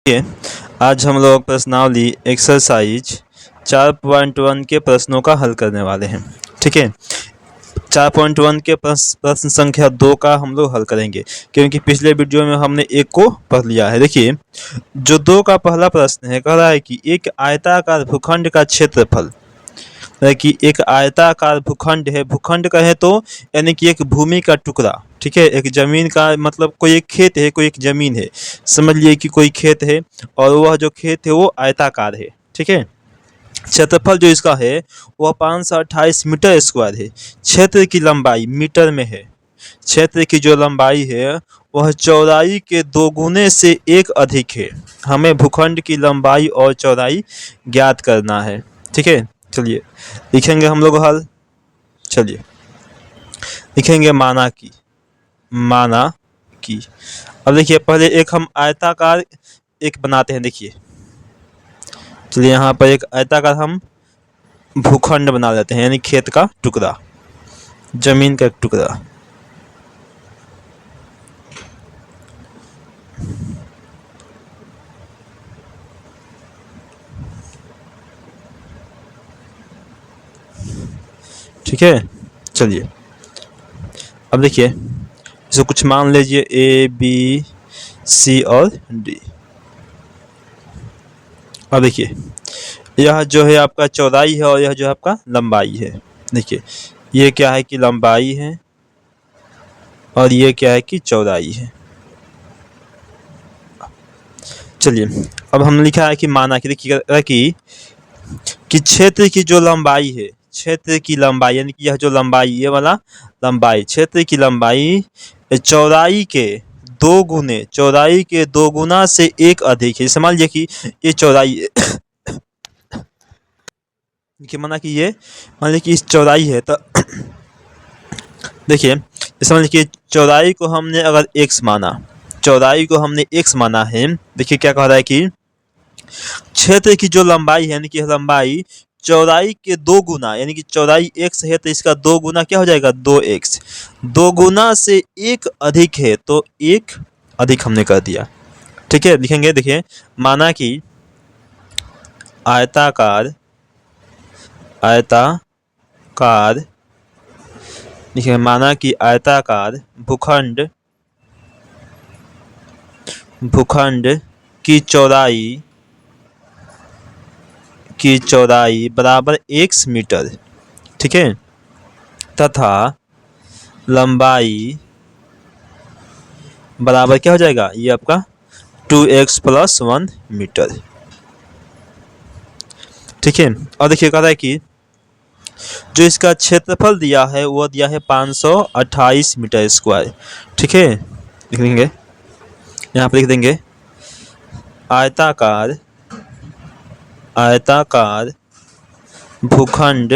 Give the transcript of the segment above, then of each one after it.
देखिए, आज हम लोग प्रश्नावली एक्सरसाइज 4.1 के प्रश्नों का हल करने वाले हैं। ठीक है, 4.1 के प्रश्न संख्या 2 का हम लोग हल करेंगे, क्योंकि पिछले वीडियो में हमने एक को पढ़ लिया है। देखिए, जो 2 का पहला प्रश्न है, कह रहा है कि एक आयताकार भूखंड का क्षेत्रफल, कि एक आयताकार भूखंड है। भूखंड कहे तो यानी कि एक भूमि का टुकड़ा। ठीक है, एक जमीन का मतलब कोई एक खेत है, कोई एक जमीन है। समझ लिए कि कोई खेत है और वह जो खेत है वो आयताकार है। ठीक है, क्षेत्रफल जो इसका है वह 528 मीटर स्क्वायर है। क्षेत्र की लंबाई मीटर में है। क्षेत्र की जो लंबाई है वह चौड़ाई के 2 गुने से 1 अधिक है। हमें भूखंड की लंबाई और चौड़ाई ज्ञात करना है। ठीक है, चलिए लिखेंगे हम लोग हल। चलिए लिखेंगे माना कि अब देखिए, पहले एक हम आयताकार एक बनाते हैं। देखिए, चलिए यहाँ पर एक आयताकार हम भूखंड बना लेते हैं, यानी खेत का टुकड़ा, जमीन का एक टुकड़ा। ठीक है, चलिए अब देखिए, इसको कुछ मान लीजिए A, B, C और D। अब देखिए, यह जो है आपका चौड़ाई है और यह जो है आपका लंबाई है। देखिए, ये क्या है कि लंबाई है और ये क्या है कि चौड़ाई है। चलिए अब हम लिखा है कि माना कि देखिए कि क्षेत्र की जो लंबाई है, क्षेत्र की लंबाई यानी कि यह जो लंबाई, ये वाला लंबाई, क्षेत्र की लंबाई चौड़ाई के 2 गुना से 1 अधिक है। समझ लीजिए कि ये चौड़ाई देखिए, माना कि ये मान लीजिए कि इस चौड़ाई है, तो देखिए समझ लीजिए कि चौड़ाई को हमने अगर x माना, चौड़ाई को हमने x माना है। देखिए क्या कह रहा है कि क्षेत्र की जो लंबाई है, यानी कि लंबाई चौड़ाई के 2 गुना, यानी कि चौड़ाई x है तो इसका 2 गुना क्या हो जाएगा, 2x। 2 गुना से 1 अधिक है तो 1 अधिक हमने कर दिया। ठीक है, लिखेंगे। देखिए, माना कि आयताकार देखिए, माना कि आयताकार भूखंड की चौड़ाई बराबर x मीटर। ठीक है, तथा लंबाई बराबर क्या हो जाएगा, ये आपका 2x + 1 मीटर। ठीक है, और देखिए कह रहा है कि जो इसका क्षेत्रफल दिया है वो दिया है 528 मीटर स्क्वायर। ठीक है, लिख देंगे, यहाँ पर लिख देंगे आयताकार भूखंड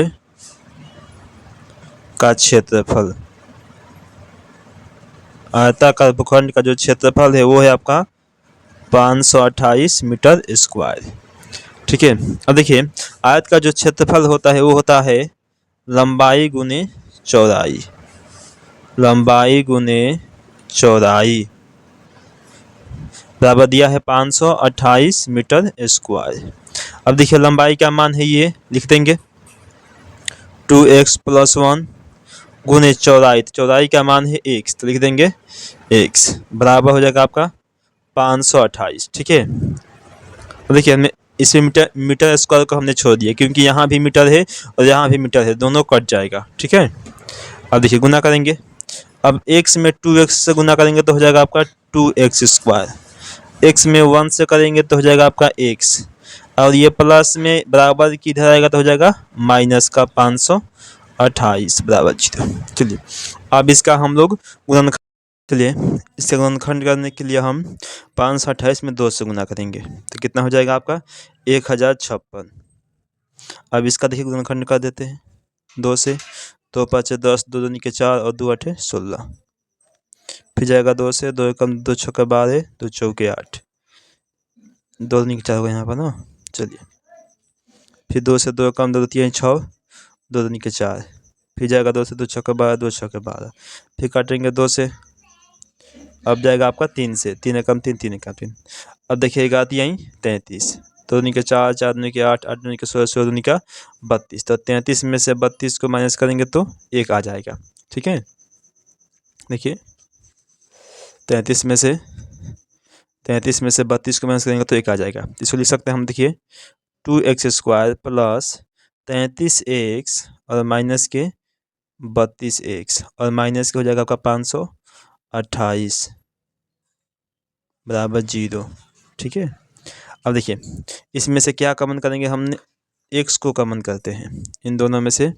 का क्षेत्रफल, आयताकार भूखंड का जो क्षेत्रफल है वो है आपका 528 मीटर स्क्वायर। ठीक है, अब देखिए, आयत का जो क्षेत्रफल होता है वो होता है लंबाई गुने चौड़ाई, लंबाई गुने चौड़ाई बराबर दिया है 528 मीटर स्क्वायर। अब देखिए, लंबाई का मान है, ये लिख देंगे 2x + 1 गुने चौड़ाई, चौड़ाई का मान है x, तो लिख देंगे x बराबर हो जाएगा आपका 528। ठीक है, तो देखिए हमने इसमें मीटर स्क्वायर को हमने छोड़ दिया, क्योंकि यहाँ भी मीटर है और यहाँ भी मीटर है, दोनों कट जाएगा। ठीक है, अब देखिए गुना करेंगे। अब x में 2x से गुना करेंगे तो हो जाएगा आपका 2x स्क्वायर। x में 1 से करेंगे तो हो जाएगा आपका x, और ये प्लस में बराबर की इधर आएगा तो हो जाएगा माइनस का 528 बराबर 0। चलिए अब इसका हम लोग गुणनखंड, चलिए इससे गुणनखंड करने के लिए हम 528 में 2 से गुना करेंगे तो कितना हो जाएगा आपका 1056। अब इसका देखिए गुणनखंड कर देते हैं 2 से, 2 5 10, 2 2 के 4 और 2 8 16। फिर जाएगा 2 से, 2 1 2 6 12, 2 4 8, 2 2 के 4 होगा यहाँ पर ना। चलिए फिर 2 से, 2 1 2 3 6, 2 2 के 4, फिर जाएगा 2 से, 2 6 12, 2 6 12, फिर काटेंगे 2 से। अब जाएगा आपका 3 से, 3 1 3, 3 1 3। अब देखिए घात आई 33, तो दूनी के 4, 4 दूनी के 8, 8 दूनी के 16, 16 दूनी का 32। तो 33 में से 32 को माइनस करेंगे तो 1 आ जाएगा। ठीक है, देखिए 33 में से 32 को माइनस करेंगे तो 1 आ जाएगा। इसको लिख सकते हैं हम, देखिए 2x² प्लस 33x और माइनस के 32x और माइनस के हो जाएगा आपका 528 बराबर 0। ठीक है, अब देखिए इसमें से क्या कॉमन करेंगे, हमने x को कॉमन करते हैं, इन दोनों में से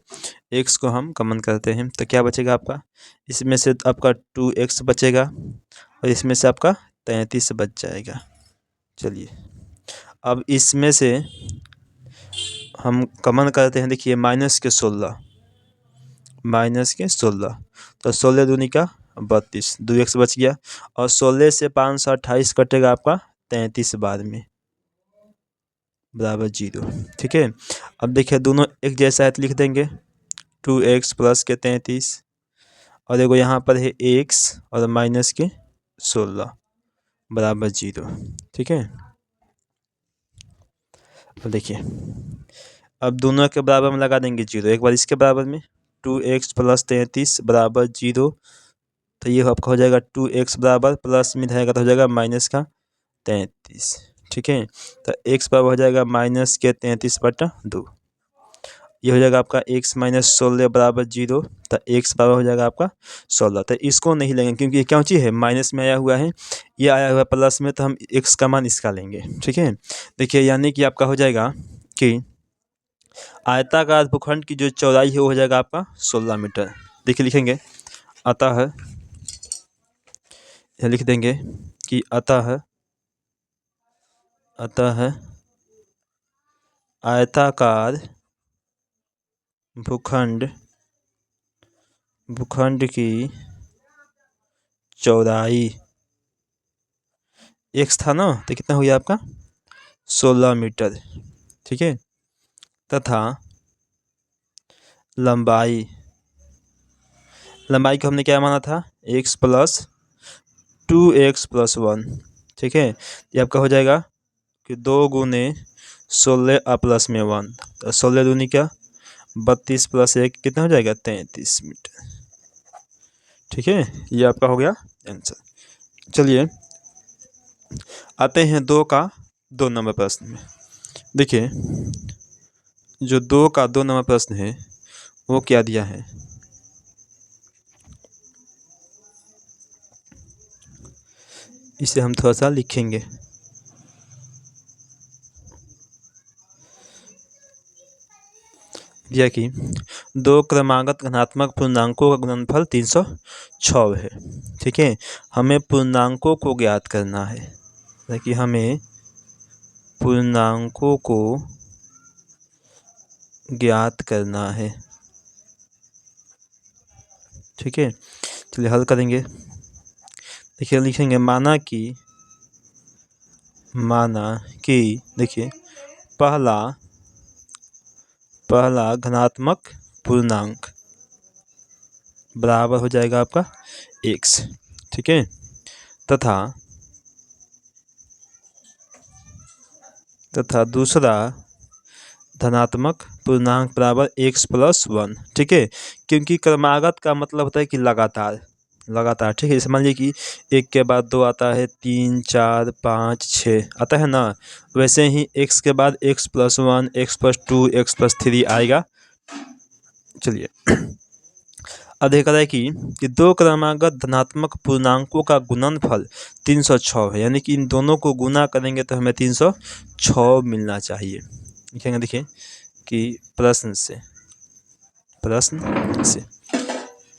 x को हम कॉमन करते हैं, तो क्या बचेगा आपका, इसमें से आपका 2x बचेगा और इसमें से आपका 33 बच जाएगा। चलिए अब इसमें से हम कॉमन करते हैं, देखिए माइनस के 16, तो 16 दूनी का 32, 2x बच गया और 16 से 528 कटेगा आपका 33 बाद में बराबर 0। ठीक है, अब देखिए दोनों एक जैसा है तो लिख देंगे 2x प्लस के 33 और देखो यहाँ पर है x और माइनस के 16 बराबर 0। ठीक है, अब देखिए अब दोनों के बराबर में लगा देंगे 0, एक बार इसके बराबर में 2x प्लस 33 बराबर 0, तो ये आपका हो जाएगा 2x बराबर प्लस में रहेगा तो हो जाएगा माइनस का 33। ठीक है, तो x बराबर हो जाएगा माइनस के 33/2, ये हो जाएगा आपका x माइनस 16 बराबर 0, तो x बराबर हो जाएगा आपका 16। तो इसको नहीं लेंगे क्योंकि ये क्या चीज़ है, माइनस में आया हुआ है, ये आया हुआ है प्लस में, तो हम x का मान इसका लेंगे। ठीक है, देखिए यानी कि आपका हो जाएगा कि आयताकार भूखंड की जो चौड़ाई है वो हो जाएगा आपका 16 मीटर। देखिए लिखेंगे अतः, लिख देंगे कि अतः आयताकार भूखंड की चौड़ाई x था ना, तो कितना हो गया आपका 16 मीटर। ठीक है, तथा लंबाई को हमने क्या माना था, x प्लस 2x प्लस 1। ठीक है, ये आपका हो जाएगा कि 2 गुने 16 प्लस में 1, तो 16 दूनी का 32 प्लस 1 कितना हो जाएगा 33 मीटर। ठीक है, ये आपका हो गया आंसर। चलिए आते हैं 2 नंबर प्रश्न में। देखिए जो 2 नंबर प्रश्न है वो क्या दिया है, इसे हम थोड़ा सा लिखेंगे। दिया कि 2 क्रमागत धनात्मक पूर्णांकों का गुणनफल 306 है। ठीक है, हमें पूर्णांकों को ज्ञात करना है, ताकि हमें पूर्णांकों को ज्ञात करना है। ठीक है, चलिए हल करेंगे। देखिए लिखेंगे माना कि देखिए पहला धनात्मक पूर्णांक बराबर हो जाएगा आपका x। ठीक है, तथा दूसरा धनात्मक पूर्णांक बराबर x प्लस 1। ठीक है, क्योंकि क्रमागत का मतलब होता है कि लगातार। ठीक है, जैसे मान लीजिए कि 1 के बाद 2 आता है, 3, 4, 5, 6 आता है ना, वैसे ही x के बाद x plus 1, x plus 2, x plus 3 आएगा। चलिए अब देखा जाए कि 2 क्रमागत धनात्मक पूर्णांकों का गुणनफल 306 है, यानी कि इन दोनों को गुना करेंगे तो हमें 306 मिलना चाहिए। लिखेंगे देखिए कि प्रश्न से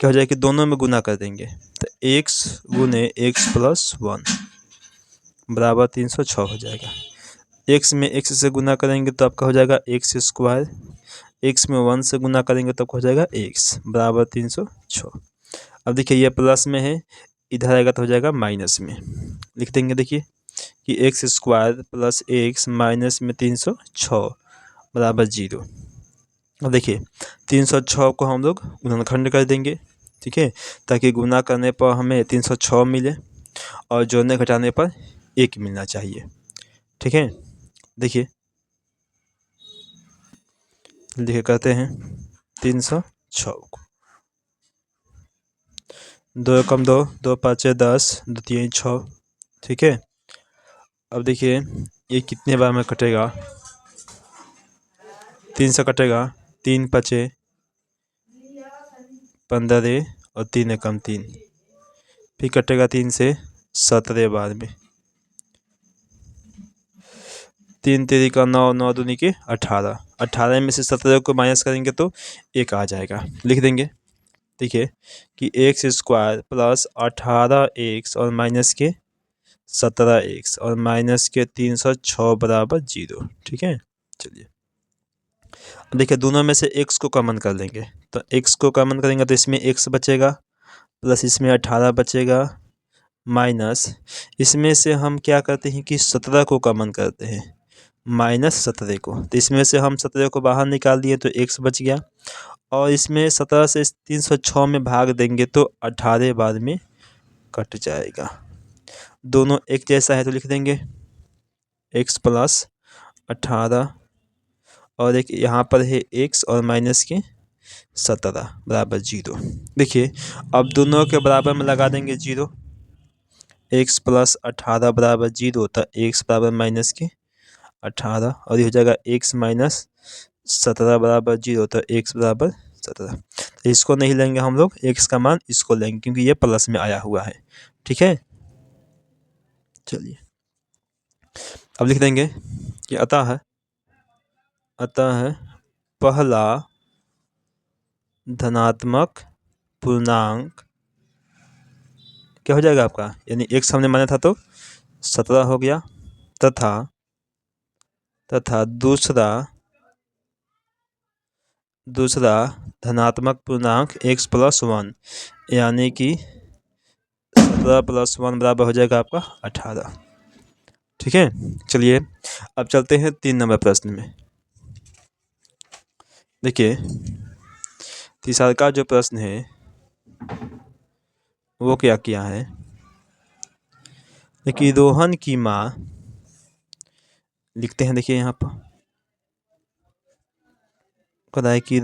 क्या हो जाए कि दोनों में गुना कर देंगे, तो x गुने x प्लस 1 बराबर 306 हो जाएगा। x में x से गुना करेंगे तो आपका हो जाएगा x², x में 1 से गुना करेंगे तो आपका हो जाएगा x बराबर 306। अब देखिए ये प्लस में है, इधर आएगा तो हो जाएगा माइनस में। लिख देंगे देखिए कि x² प्लस x माइनस में 306 बराबर 0। अब देखिए 306 को हम लोग गुणनखंड कर देंगे। ठीक है, ताकि गुना करने पर हमें 306 मिले और जोड़ने घटाने पर 1 मिलना चाहिए। ठीक है। देखिए देखिए कहते हैं 306 को 2 कम 2, 2 5 10, 2 3 6। ठीक है। अब देखिए ये कितने बार में कटेगा, 3 से कटेगा, 3 5 15 और 3 एकम 3, फिर कटेगा 3 से 17 बार में, 3 3 का 9, 9 दूनी के 18, 18 में से 17 को माइनस करेंगे तो 1 आ जाएगा, लिख देंगे। देखिए कि एक्स स्क्वायर प्लस 18 एक्स और माइनस के 17 एक्स और माइनस के 306 बराबर 0। ठीक है। चलिए अब देखिए दोनों में से x को कॉमन कर लेंगे, तो x को कॉमन करेंगे तो इसमें x बचेगा, प्लस इसमें 18 बचेगा, माइनस इसमें से हम क्या करते हैं कि 17 को कॉमन करते हैं, माइनस 17 को, तो इसमें से हम 17 को बाहर निकाल दिए तो x बच गया, और इसमें 17 से 306 में भाग देंगे तो 18 बार में कट जाएगा। दोनों एक जैसा है तो लिख देंगे x प्लस 18 और एक यहाँ पर है x और माइनस के 17 बराबर 0। देखिए अब दोनों के बराबर में लगा देंगे 0, x प्लस 18 बराबर 0 तो x बराबर माइनस के 18 और ये हो जाएगा x माइनस 17 बराबर 0 तो x बराबर 17। तो इसको नहीं लेंगे हम लोग, x का मान इसको लेंगे क्योंकि ये प्लस में आया हुआ है। ठीक है। चलिए अब लिख देंगे कि अतः पहला धनात्मक पूर्णांक क्या हो जाएगा आपका, यानी x हमने माना था तो 17 हो गया, तथा दूसरा धनात्मक पूर्णांक x प्लस 1 यानी कि 17 प्लस 1 बराबर हो जाएगा आपका 18। ठीक है। चलिए अब चलते हैं 3 नंबर प्रश्न में। देखिए तीसरा का जो प्रश्न है वो क्या किया है कि रोहन की माँ, लिखते हैं देखिए यहाँ पर कहा है कि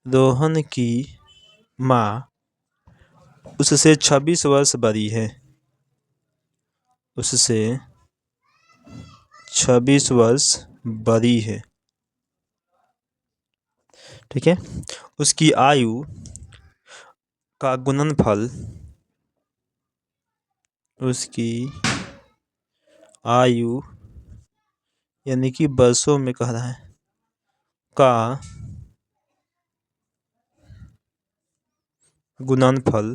रोहन की माँ उससे 26 वर्ष बड़ी है, उससे 26 वर्ष बड़ी है। ठीक है। उसकी आयु का गुणनफल, उसकी आयु यानी कि वर्षों में कह रहा है का गुणनफल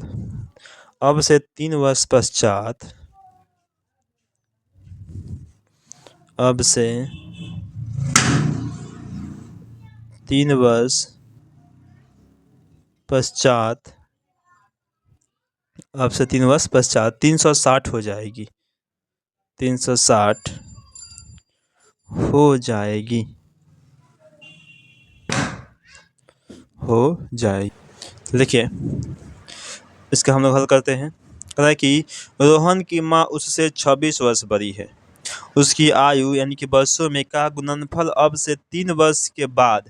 अब से 3 वर्ष पश्चात, अब से 3 वर्ष पश्चात, अब से 3 वर्ष पश्चात 360 हो जाएगी, 360 हो जाएगी, हो जाएगी। देखिए इसका हम लोग हल करते हैं। कहता है कि रोहन की माँ उससे 26 वर्ष बड़ी है, उसकी आयु यानी कि वर्षों में का गुणनफल अब से 3 वर्ष के बाद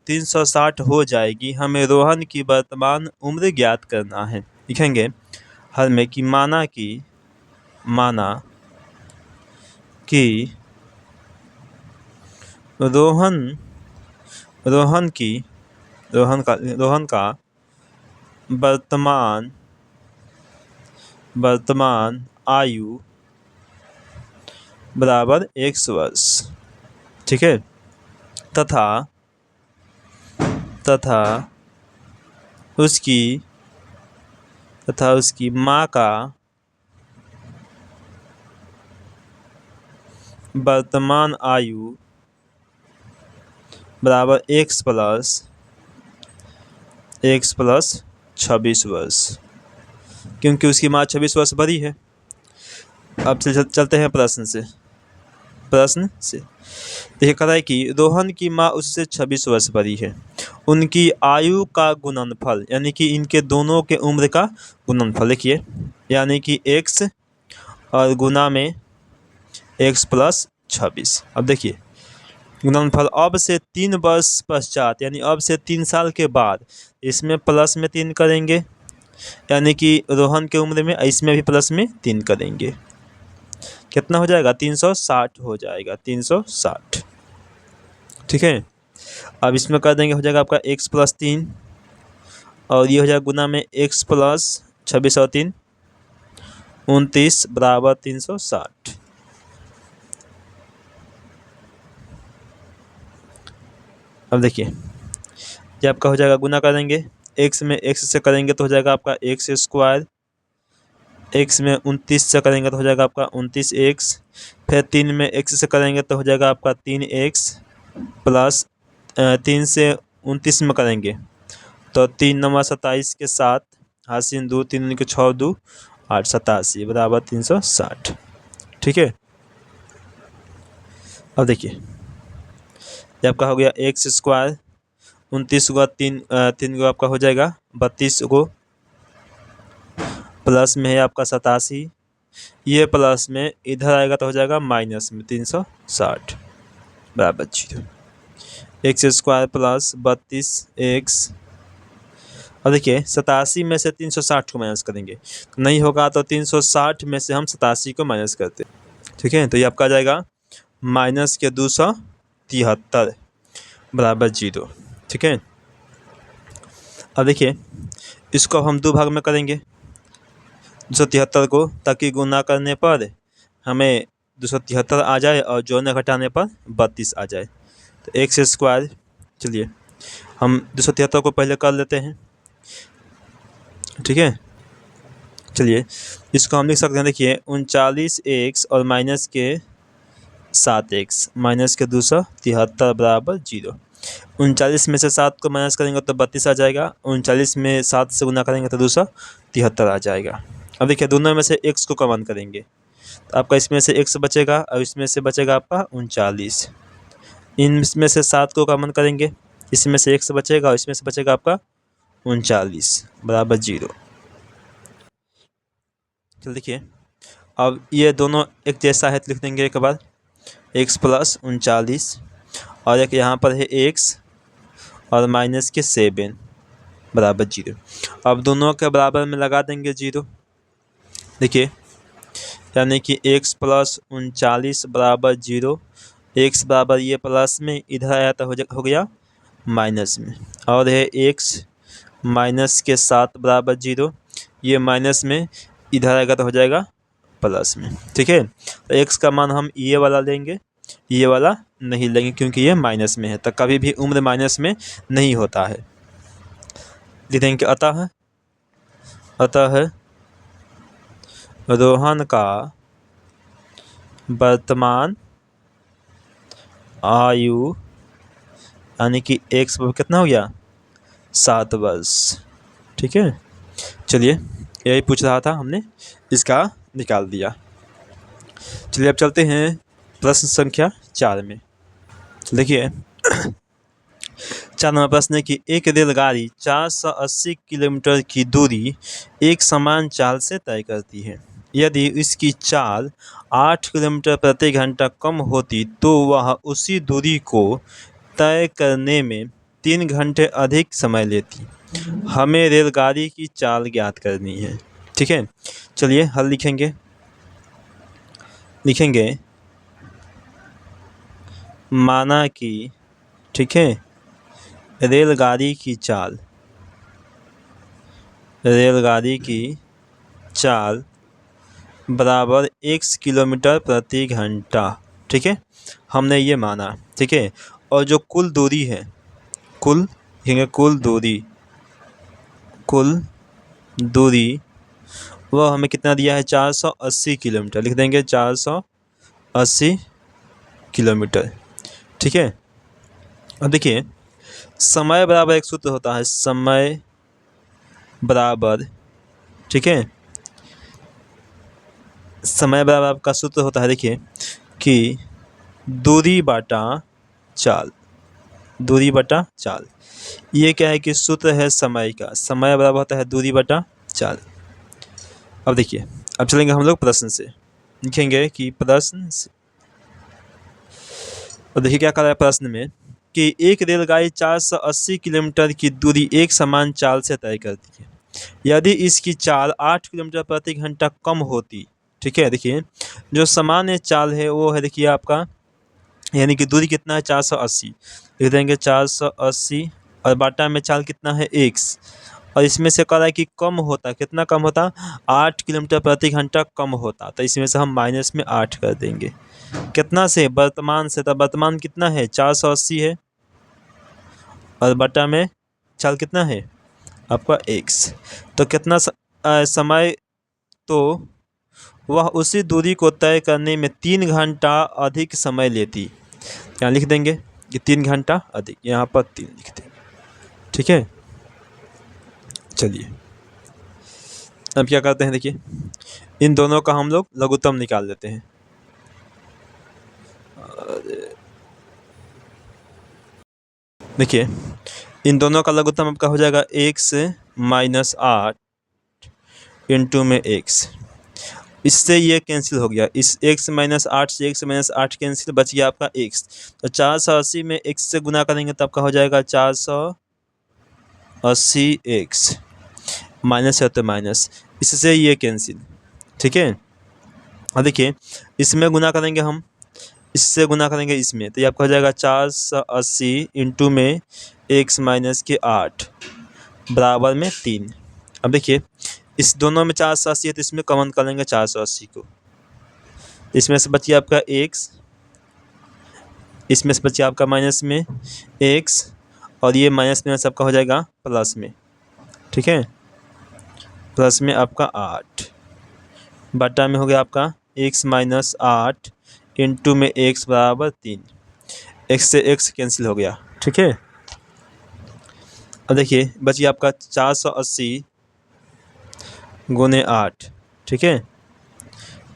360 हो जाएगी। हमें रोहन की वर्तमान उम्र ज्ञात करना है। लिखेंगे हल में कि माना कि रोहन का वर्तमान आयु बराबर 1 वर्ष। ठीक है। तथा उसकी माँ का वर्तमान आयु बराबर x प्लस 26 वर्ष, क्योंकि उसकी माँ 26 वर्ष बड़ी है। अब चलते हैं प्रश्न से। देखिए कह रहा है कि रोहन की माँ उससे 26 वर्ष बड़ी है, उनकी आयु का गुणनफल यानी कि इनके दोनों के उम्र का गुणनफल लिखिए, यानी कि x और गुना में x प्लस 26। अब देखिए गुणनफल अब से 3 वर्ष पश्चात यानी अब से 3 साल के बाद इसमें प्लस में 3 करेंगे, यानी कि रोहन के उम्र में इसमें भी प्लस में 3 करेंगे। कितना हो जाएगा? 360 हो जाएगा, 360। ठीक है, अब इसमें कर देंगे, हो जाएगा आपका x प्लस 3 और ये हो जाएगा गुना में x प्लस 26 और 3 29 बराबर 360। अब देखिए ये आपका हो जाएगा, गुना करेंगे x में x से करेंगे तो हो जाएगा आपका x स्क्वायर, x में 29 से करेंगे तो हो जाएगा आपका 29x, फिर 3 में x से करेंगे तो हो जाएगा आपका 3x प्लस 3 से 29 में करेंगे तो 3 9 27 के साथ हासिल 2 3 के 6 2 8 87 बराबर 360। ठीक है, अब देखिए ये आपका हो गया एक्स स्क्वायर 29 को 3 को आपका हो जाएगा 32 को, प्लस में है आपका 87, ये प्लस में इधर आएगा तो हो जाएगा माइनस में 360 बराबर 0। X square plus 32 x. अब देखिए 87 में से 360 को माइनस करेंगे तो नहीं होगा, तो 360 में से हम 87 को माइनस करते हैं। ठीक है, तो ये आपका आ जाएगा माइनस के 273 बराबर 0। ठीक है, अब देखिए इसको हम 2 भाग में करेंगे 273 को, ताकि गुना करने पर हमें 273 आ जाए और जोड़ने घटाने पर 32 आ जाए। तो एक्स स्क्वायर, चलिए हम 273 को पहले कर लेते हैं। ठीक है, चलिए इसको हम लिख सकते हैं, देखिए 39x और माइनस के 7x माइनस के 273 बराबर 0। 39 में से 7 को माइनस करेंगे तो 32 आ जाएगा, 39 में 7 से गुना करेंगे तो 273 आ जाएगा। अब देखिए दोनों में से x को कॉमन करेंगे तो आपका इसमें से x बचेगा और इसमें से बचेगा आपका 39। इनमें से 7 को कॉमन करेंगे, इसमें से x बचेगा और इसमें से बचेगा आपका 39 बराबर 0। चल देखिए अब ये दोनों एक जैसा है तो लिख देंगे एक बार x प्लस 39 और एक यहाँ पर है x और माइनस के 7 बराबर 0। अब दोनों के बराबर में लगा देंगे 0। देखिए यानी कि x प्लस 39 बराबर 0, x बराबर ये प्लस में इधर आया तो हो गया माइनस में, और है x माइनस के 7 बराबर 0, ये माइनस में इधर आएगा तो हो जाएगा प्लस में। ठीक है, तो x का मान हम ये वाला लेंगे, ये वाला नहीं लेंगे क्योंकि ये माइनस में है, तो कभी भी उम्र माइनस में नहीं होता है। लिख देंगे अतः रोहन का वर्तमान आयु यानी कि x कितना हो गया 7 वर्ष। ठीक है, चलिए यही पूछ रहा था, हमने इसका निकाल दिया। चलिए अब चलते हैं प्रश्न संख्या 4 में। देखिए 4 नंबर प्रश्न है कि एक रेलगाड़ी 480 किलोमीटर की दूरी एक समान चाल से तय करती है। यदि इसकी चाल 8 किलोमीटर प्रति घंटा कम होती तो वह उसी दूरी को तय करने में 3 घंटे अधिक समय लेती। हमें रेलगाड़ी की चाल ज्ञात करनी है। ठीक है, चलिए हल लिखेंगे माना कि, ठीक है, रेलगाड़ी की चाल बराबर 1 किलोमीटर प्रति घंटा। ठीक है, हमने ये माना। ठीक है, और जो कुल दूरी है, कुल दूरी वह हमें कितना दिया है 480 किलोमीटर। लिख देंगे 480 किलोमीटर। ठीक है, अब देखिए समय बराबर एक सूत्र होता है, समय बराबर, ठीक है, समय बराबर आपका सूत्र होता है, देखिए कि दूरी बटा चाल। ये क्या है कि सूत्र है समय का, समय बराबर होता है दूरी बटा चाल। अब देखिए अब चलेंगे हम लोग प्रश्न से, लिखेंगे कि प्रश्न और देखिए क्या कहा है प्रश्न में कि एक रेलगाड़ी 480 किलोमीटर की दूरी एक समान चाल से तय करती है। यदि इसकी चाल 8 किलोमीटर प्रति घंटा कम होती, ठीक है, देखिए जो सामान्य चाल है वो है, देखिए आपका यानी कि दूरी कितना है 480, लिख देंगे 480 और बाटा में चाल कितना है x, और इसमें से कह रहा है कि कम होता, कितना कम होता, 8 किलोमीटर प्रति घंटा कम होता, तो इसमें से हम माइनस में 8 कर देंगे। कितना से, वर्तमान से, तो वर्तमान कितना है 480 है और बटा में चाल कितना है आपका x, तो कितना समय, तो वह उसी दूरी को तय करने में 3 घंटा अधिक समय लेती। यहाँ लिख देंगे कि 3 घंटा अधिक, यहाँ पर 3 लिख देंगे, ठीक है। चलिए अब क्या करते हैं, देखिए इन दोनों का हम लोग लघुत्तम निकाल लेते हैं। देखिए इन दोनों का लघुत्तम आपका हो जाएगा x माइनस 8 इंटू में x, इससे ये कैंसिल हो गया, इस x माइनस 8 से x माइनस 8 कैंसिल, बच गया आपका x, तो 480 में x से गुना करेंगे तो आपका हो जाएगा 480 x, माइनस है तो माइनस, इससे ये कैंसिल, ठीक है। और देखिए इसमें गुना करेंगे हम, इससे गुना करेंगे इसमें, तो ये आपका हो जाएगा 480 इंटू में x माइनस के 8 बराबर में 3। अब देखिए इस दोनों में 480 है तो इसमें कॉमन कर लेंगे 480 को, इसमें से बचिए आपका x, इसमें से बचिए आपका माइनस में x, और ये माइनस में सबका हो जाएगा प्लस में, ठीक है, प्लस में आपका 8 बटा में हो गया आपका x माइनस 8 इंटू में x बराबर 3, x से x कैंसिल हो गया, ठीक है। अब देखिए बचिए आपका 480 गुने 8, ठीक है,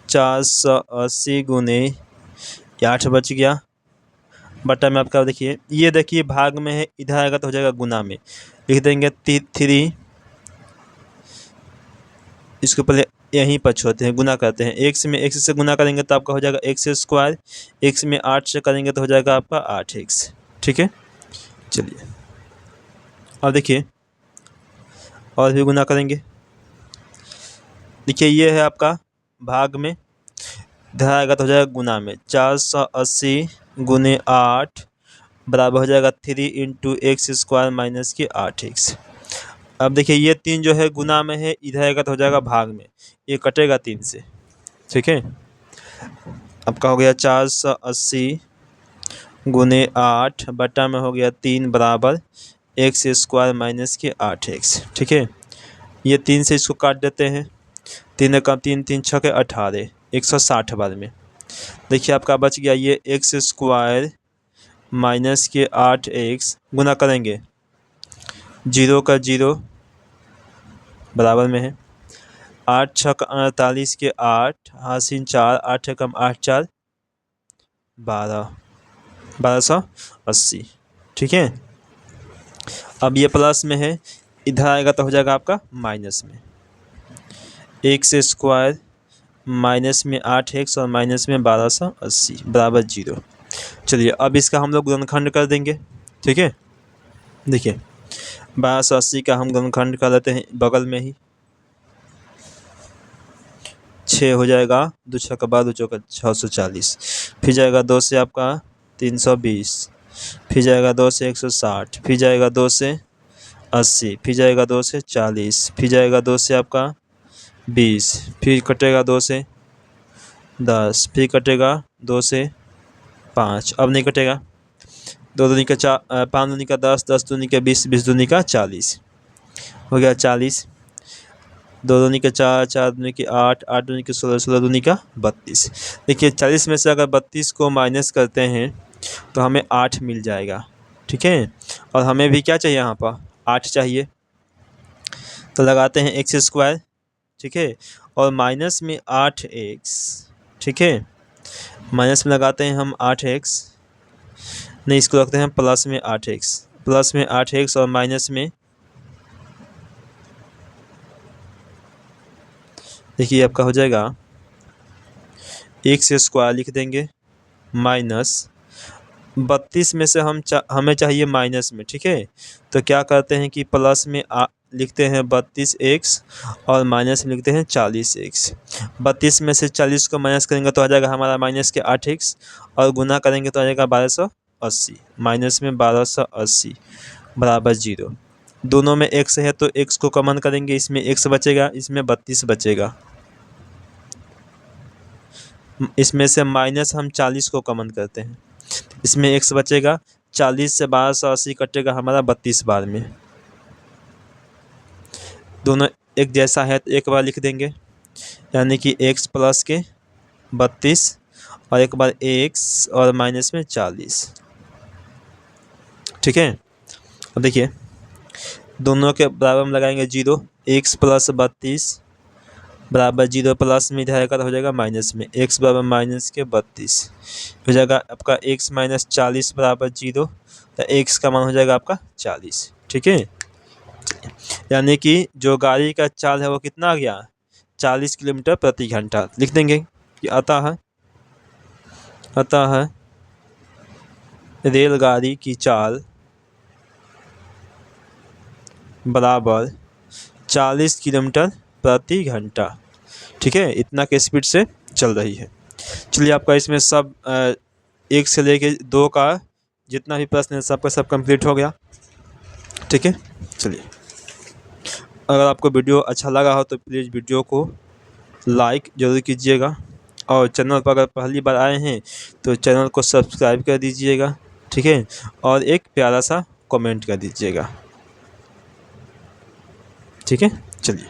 480 गुने 8 बच गया, बटा में आपका देखिए, ये देखिए भाग में है, इधर आएगा तो हो जाएगा गुना में, लिख देंगे 3, इसको पहले यहीं पर छोड़ते हैं, गुना करते हैं, x में x से गुना करेंगे तो आपका हो जाएगा x स्क्वायर, x में 8 से करेंगे तो हो जाएगा आपका 8x, ठीक है। चलिए अब देखिए और भी गुना करेंगे, देखिए ये है आपका भाग में, इधर आएगा तो हो जाएगा गुना में, 480 गुने 8 बराबर हो जाएगा 3 इंटू एक्स स्क्वायर माइनस की 8x। अब देखिए ये 3 जो है गुना में है, इधर आएगा तो हो जाएगा भाग में, ये कटेगा 3 से, ठीक है। आपका हो गया 480 गुने 8 बटा में हो गया 3 बराबर एक्स स्क्वायर माइनस के 8x, ठीक है। ये 3 से इसको काट देते हैं, 3 का 3 3 6 के 18, 160 बार में, देखिए आपका बच गया ये एक्स स्क्वायर माइनस के 8x, गुना करेंगे 0 का 0 बराबर में है, 8 6 का 48 के 8 हासिल 4, 8 कम 8 4 12, 1280, ठीक है। अब ये प्लस में है, इधर आएगा तो हो जाएगा आपका माइनस में, एक्स स्क्वायर माइनस में 8x और माइनस में 1280 बराबर 0। चलिए अब इसका हम लोग गुणनखंड कर देंगे, ठीक है। देखिए 1280 का हम गुणनखंड कर लेते हैं बगल में ही, 6 हो जाएगा, 2 6 का 12, 2 चौका 640, फिर जाएगा 2 से आपका 320, फिर जाएगा 2 से 160, फिर जाएगा 2 से 80, फिर जाएगा 2 से 40, फिर जाएगा 2 से आपका 20, फिर कटेगा 2 से 10, फिर कटेगा 2 से 5, अब नहीं कटेगा, 2 दूनी का 4, 5 दूनी का 10, 10 दूनी का 20, 20 दूनी का 40, हो गया 40, 2 दूनी का 4, 4 दूनी की 8, 8 दूनी की 16, 16 दूनी का 32। देखिए 40 में से अगर 32 को माइनस करते हैं तो हमें 8 मिल जाएगा, ठीक है। और हमें भी क्या चाहिए, यहाँ पर 8 चाहिए, तो लगाते हैं एक्स स्क्वायर, ठीक है, और माइनस में 8x, ठीक है, माइनस में लगाते हैं हम 8x, नहीं इसको रखते हैं प्लस में 8x, प्लस में 8x और माइनस में, देखिए आपका हो जाएगा एक्स स्क्वायर लिख देंगे माइनस 32 में से हमें चाहिए माइनस में, ठीक है। तो क्या करते हैं कि प्लस में लिखते हैं 32x और माइनस में लिखते हैं 40x। 32 में से 40 को माइनस करेंगे तो आ जाएगा हमारा माइनस के 8x, और गुना करेंगे तो आ जाएगा 1280। माइनस में 1280 बराबर 0। दोनों में x है तो x को कॉमन करेंगे, इसमें x बचेगा, इसमें 32 बचेगा। इसमें से माइनस हम 40 को कॉमन करते हैं, इसमें x बचेगा। 40 से 1280 कटेगा हमारा 32 बार में। दोनों एक जैसा है तो एक बार लिख देंगे, यानी कि x प्लस के 32 और एक बार x और माइनस में 40, ठीक है। अब देखिए दोनों के बराबर हम लगाएंगे 0। x प्लस 32 बराबर 0 प्लस में इधर आएगा तो हो जाएगा माइनस में, x बराबर माइनस के 32 हो जाएगा आपका x माइनस 40 बराबर 0। तो x का मान हो जाएगा आपका 40, ठीक है। यानी कि जो गाड़ी का चाल है वो कितना आ गया, 40 किलोमीटर प्रति घंटा। लिख देंगे कि अतः रेलगाड़ी की चाल बराबर 40 किलोमीटर प्रति घंटा, ठीक है। इतना के स्पीड से चल रही है। चलिए आपका इसमें सब 1 से लेके 2 का जितना भी प्रश्न है सबका सब कंप्लीट हो गया, ठीक है। चलिए अगर आपको वीडियो अच्छा लगा हो तो प्लीज़ वीडियो को लाइक ज़रूर कीजिएगा, और चैनल पर अगर पहली बार आए हैं तो चैनल को सब्सक्राइब कर दीजिएगा, ठीक है। और एक प्यारा सा कमेंट कर दीजिएगा, ठीक है। चलिए।